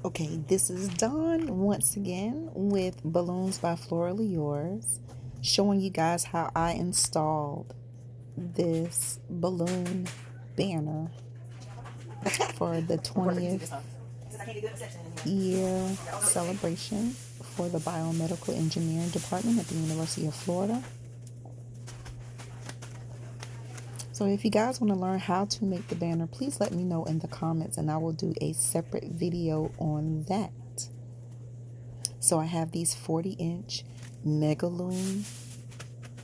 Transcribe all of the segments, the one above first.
Okay, this is Dawn once again with Balloons by Florally Yours, showing you guys how I installed this balloon banner for the 20th year celebration for the Biomedical Engineering Department at the University of Florida. So if you guys want to learn how to make the banner, please let me know in the comments and I will do a separate video on that. So I have these 40-inch Megaloon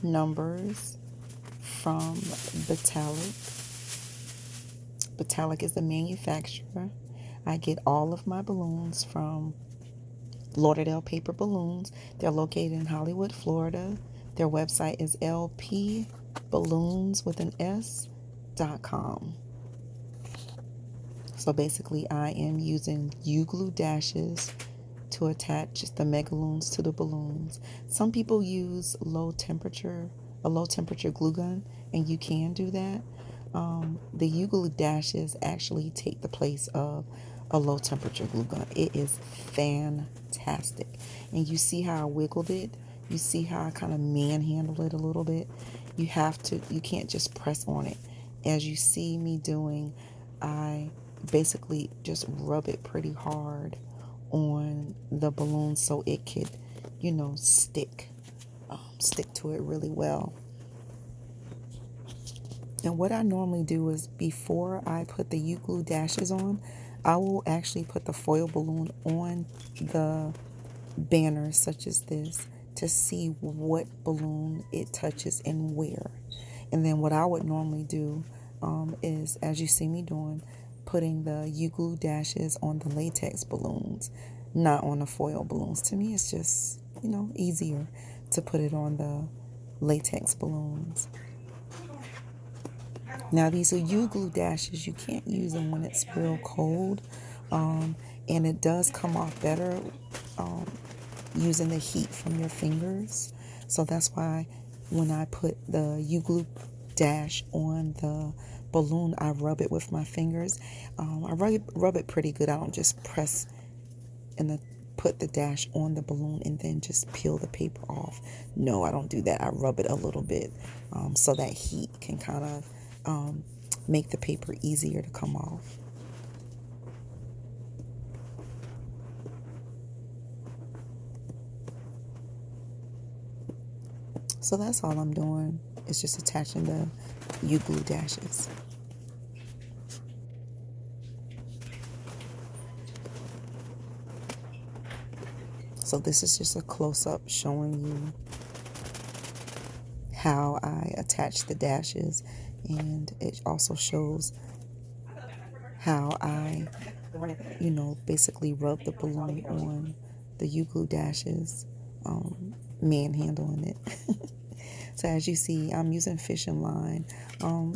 numbers from Batalic. Batalic is the manufacturer. I get all of my balloons from Lauderdale Paper Balloons. They're located in Hollywood, Florida. Their website is lpballoons.com. So basically I am using U-glue dashes to attach the megaloons to the balloons. Some people use a low temperature glue gun, and you can do that. The U-glue dashes actually take the place of a low temperature glue gun. It is fantastic. And you see how I wiggled it? You see how I kind of manhandle it a little bit? You can't just press on it. As you see me doing, I basically just rub it pretty hard on the balloon so it could, stick to it really well. And what I normally do is before I put the U-glue dashes on, I will actually put the foil balloon on the banner such as this to see what balloon it touches and where. And then what I would normally do is, as you see me doing, putting the U-glue dashes on the latex balloons, not on the foil balloons. To me, it's just, easier to put it on the latex balloons. Now, these are U-glue dashes. You can't use them when it's real cold, and it does come off better using the heat from your fingers. So that's why when I put the U-glue dash on the balloon, I rub it with my fingers. I rub it pretty good. I don't just press and put the dash on the balloon and then just peel the paper off. No, I don't do that. I rub it a little bit so that heat can kind of make the paper easier to come off. So that's all I'm doing. It's just attaching the U-glue dashes. So this is just a close-up showing you how I attach the dashes, and it also shows how I, basically rub the balloon on the U-glue dashes, manhandling it. So as you see, I'm using fishing line.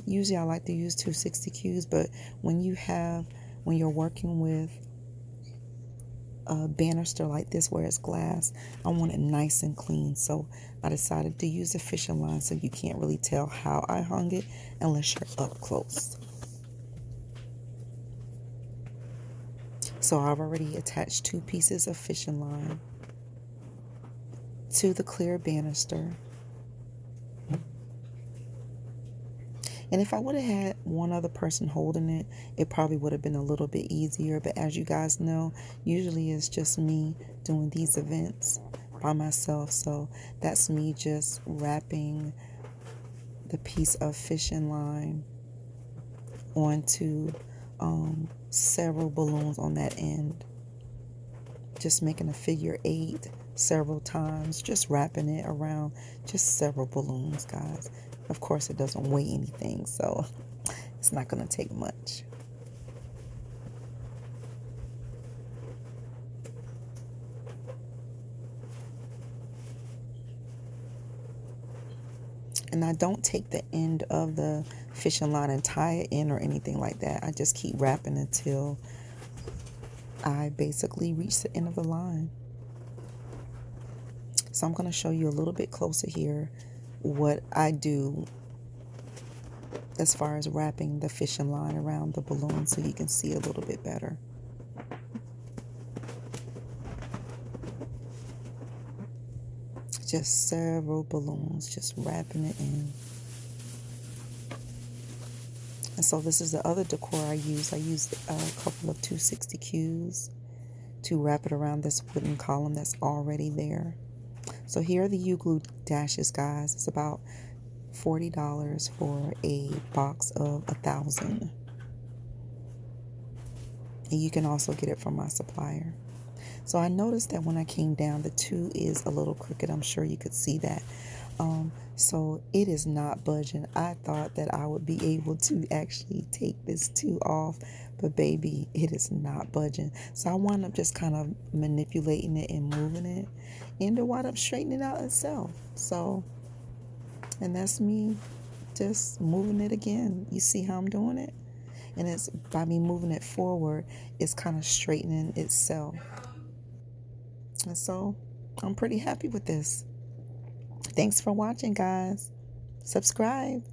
Usually I like to use 260 Qs, but when you're working with a banister like this where it's glass, I want it nice and clean. So I decided to use a fishing line so you can't really tell how I hung it unless you're up close. So I've already attached 2 pieces of fishing line to the clear banister. And if I would have had one other person holding it, it probably would have been a little bit easier. But as you guys know, usually it's just me doing these events by myself. So that's me just wrapping the piece of fishing line onto several balloons on that end. Just making a figure 8 several times, just wrapping it around just several balloons, guys. Of course, it doesn't weigh anything, so it's not going to take much. And I don't take the end of the fishing line and tie it in or anything like that. I just keep wrapping until I basically reach the end of the line. So I'm going to show you a little bit closer here what I do as far as wrapping the fishing line around the balloon so you can see a little bit better. Just several balloons, just wrapping it in. And so this is the other decor I used. I used a couple of 260 Qs to wrap it around this wooden column that's already there. So here are the U-glue dashes, guys. It's about $40 for a box of 1,000. And you can also get it from my supplier. So I noticed that when I came down, the 2 is a little crooked. I'm sure you could see that. So it is not budging. I thought that I would be able to actually take this 2 off, but baby, it is not budging. So I wound up just kind of manipulating it and moving it, and it wound up straightening out itself. So, and that's me just moving it again. You see how I'm doing it? And it's by me moving it forward, it's kind of straightening itself. And so I'm pretty happy with this. Thanks for watching, guys. Subscribe.